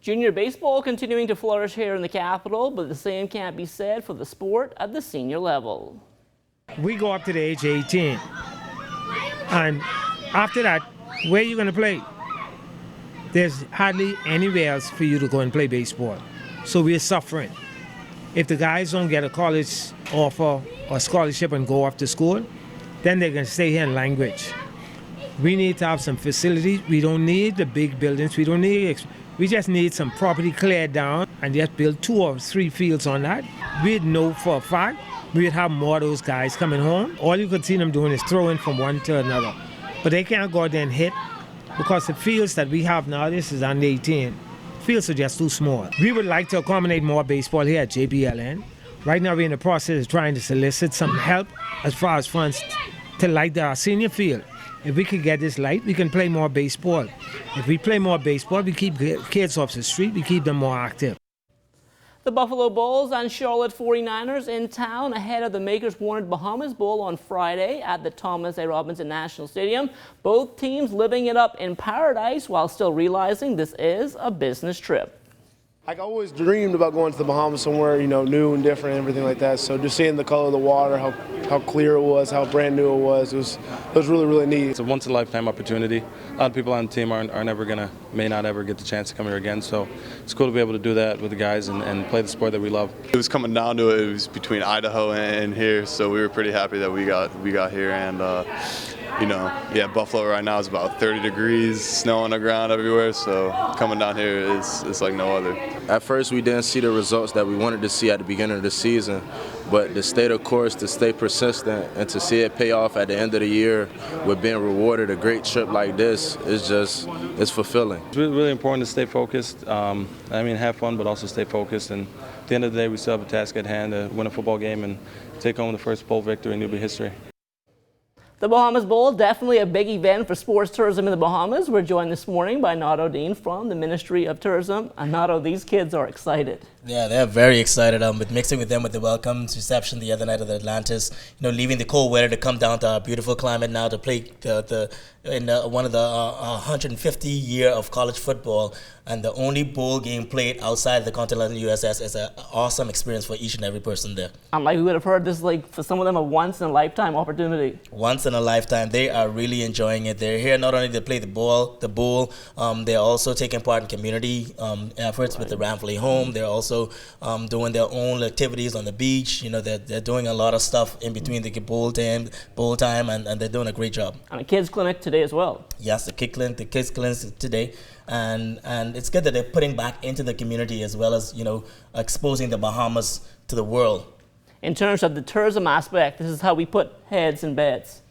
Junior baseball continuing to flourish here in the capital, but the same can't be said for the sport at the senior level. We go up to the age of 18, and after that, where are you going to play? There's hardly anywhere else for you to go and play baseball. So we're suffering. If the guys don't get a college offer or scholarship and go off to school, then they're going to stay here and language. We need to have some facilities. We don't need the big buildings. We just need some property cleared down and just build 2 or 3 fields on that. We'd know for a fact we'd have more of those guys coming home. All you could see them doing is throwing from one to another. But they can't go out there and hit because the fields that we have now, this is under 18. Fields are just too small. We would like to accommodate more baseball here at JBLN. Right now we're in the process of trying to solicit some help as far as funds to light our senior field. If we could get this light, we can play more baseball. If we play more baseball, we keep kids off the street, we keep them more active. The Buffalo Bulls and Charlotte 49ers in town ahead of the Makers-Warner Bahamas Bowl on Friday at the Thomas A. Robinson National Stadium. Both teams living it up in paradise while still realizing this is a business trip. I always dreamed about going to the Bahamas somewhere, new and different and everything like that. So just seeing the color of the water, how clear it was, how brand new it was really, really neat. It's a once-in-a-lifetime opportunity. A lot of people on the team may not ever get the chance to come here again. So it's cool to be able to do that with the guys and play the sport that we love. It was coming down to it. It was between Idaho and here, so we were pretty happy that we got here. And Buffalo right now is about 30 degrees, snow on the ground everywhere. So coming down here is like no other. At first, we didn't see the results that we wanted to see at the beginning of the season, but to stay the course, to stay persistent, and to see it pay off at the end of the year with being rewarded a great trip like this, it's fulfilling. It's really important to stay focused. Have fun, but also stay focused. And at the end of the day, we still have a task at hand to win a football game and take home the first bowl victory, and it'll be history. The Bahamas Bowl, definitely a big event for sports tourism in the Bahamas. We're joined this morning by Nato Dean from the Ministry of Tourism. And Nato, these kids are excited. Yeah, they're very excited. With mixing with them with the welcome reception the other night at the Atlantis, leaving the cold weather to come down to our beautiful climate now to play one of the 150 year of college football, and the only bowl game played outside the continental USS is an awesome experience for each and every person there. And we would have heard this for some of them a once in a lifetime opportunity. Once in a lifetime. They are really enjoying it. They're here not only to play the bowl, they're also taking part in community efforts with the Ramfley Home. They're also doing their own activities on the beach. They're doing a lot of stuff in between the bowl time, and they're doing a great job. And a kids clinic today as well. Yes, the kids clinic today, and it's good that they're putting back into the community as well as exposing the Bahamas to the world. In terms of the tourism aspect, this is how we put heads in beds.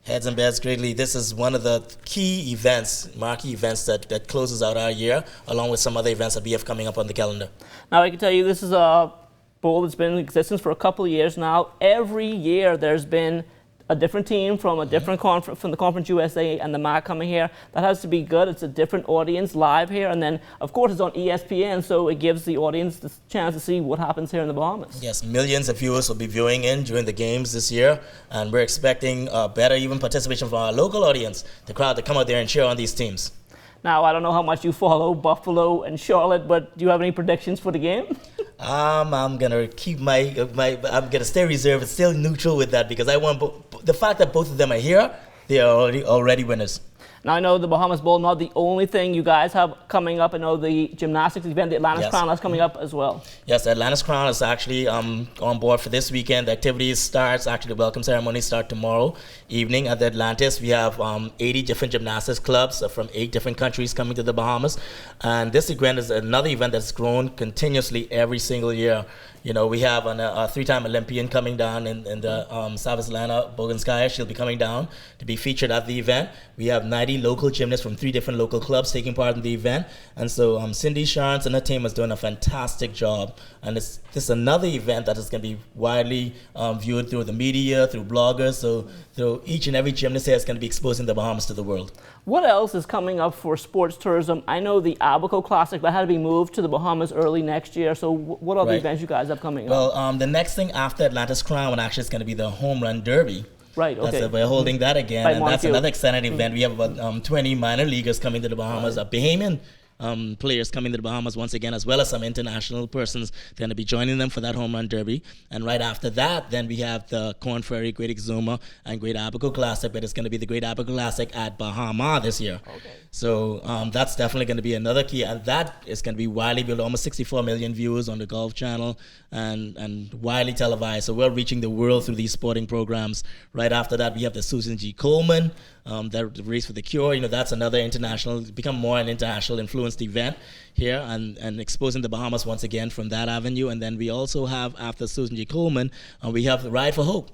Heads and Beds greatly. This is one of the key events, marquee events that closes out our year, along with some other events that we have coming up on the calendar. Now, I can tell you this is a bowl that's been in existence for a couple of years now. Every year there's been a different team from a different conference, from the Conference USA and the MAC coming here. That has to be good. It's a different audience live here. And then, of course, it's on ESPN, so it gives the audience the chance to see what happens here in the Bahamas. Yes, millions of viewers will be viewing in during the games this year. And we're expecting better even participation from our local audience, the crowd to come out there and cheer on these teams. Now, I don't know how much you follow Buffalo and Charlotte, but do you have any predictions for the game? I'm gonna keep I'm gonna stay reserved and still neutral with that, because I want the fact that both of them are here. They are already winners. Now, I know the Bahamas Bowl, not the only thing you guys have coming up. I know the gymnastics event, the Atlantis Crown, that's coming up as well. Yes, the Atlantis Crown is actually on board for this weekend. The activities starts, actually the welcome ceremony start tomorrow evening at the Atlantis. We have 80 different gymnastics clubs from 8 different countries coming to the Bahamas. And this event is another event that's grown continuously every single year. We have a 3-time Olympian coming down in the South Atlanta, Boganskaya. She'll be coming down to be featured at the event. We have 90 local gymnasts from 3 different local clubs taking part in the event. And so Cindy Sharns and her team is doing a fantastic job. And this is another event that is going to be widely viewed through the media, through bloggers. So through each and every gymnast here is going to be exposing the Bahamas to the world. What else is coming up for sports tourism? I know the Abaco Classic, that had to be moved to the Bahamas early next year. So what other events you guys have coming up? Well, the next thing after Atlantis Crown actually is going to be the Home Run Derby. Right, okay. We're holding that again, and that's another exciting event. We have about 20 minor leaguers coming to the Bahamas. Bahamian players coming to the Bahamas once again, as well as some international persons going to be joining them for that home run derby. And right after that, then we have the Corn Ferry, Great Exuma, and Great Abaco Classic, but it's going to be the Great Abaco Classic at Bahamas this year. Okay. So that's definitely going to be another key, and that is going to be widely viewed, almost 64 million viewers on the Golf Channel, and widely televised. So we're reaching the world through these sporting programs. Right after that, we have the Susan G. Coleman, that Race for the Cure. That's another international, become more an international influenced event here, and exposing the Bahamas once again from that avenue. And then we also have, after Susan G. Coleman, we have the Ride for Hope.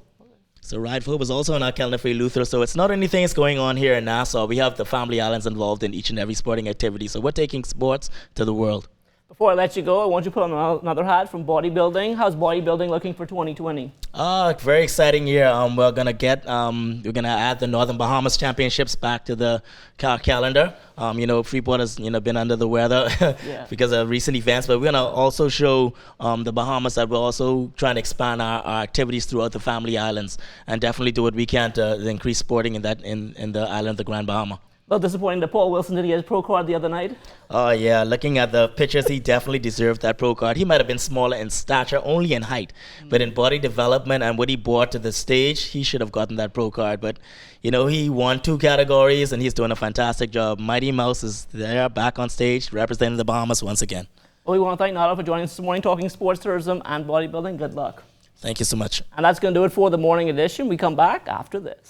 So Ride for Hope is also on our calendar for Luther. So it's not anything that's going on here in Nassau. We have the family islands involved in each and every sporting activity. So we're taking sports to the world. Before I let you go, I want you to put on another hat from bodybuilding. How's bodybuilding looking for 2020? Very exciting year. We're gonna add the Northern Bahamas Championships back to the calendar. Freeport has been under the weather because of recent events, but we're gonna also show the Bahamas that we're also trying to expand our activities throughout the family islands, and definitely do what we can to increase sporting in the island of the Grand Bahama. A little disappointing that Paul Wilson didn't get his pro card the other night. Oh, yeah. Looking at the pictures, he definitely deserved that pro card. He might have been smaller in stature, only in height. But in body development and what he brought to the stage, he should have gotten that pro card. But, he won 2 categories, and he's doing a fantastic job. Mighty Mouse is there, back on stage, representing the Bahamas once again. Well, we want to thank Nada for joining us this morning, talking sports, tourism, and bodybuilding. Good luck. Thank you so much. And that's going to do it for the morning edition. We come back after this.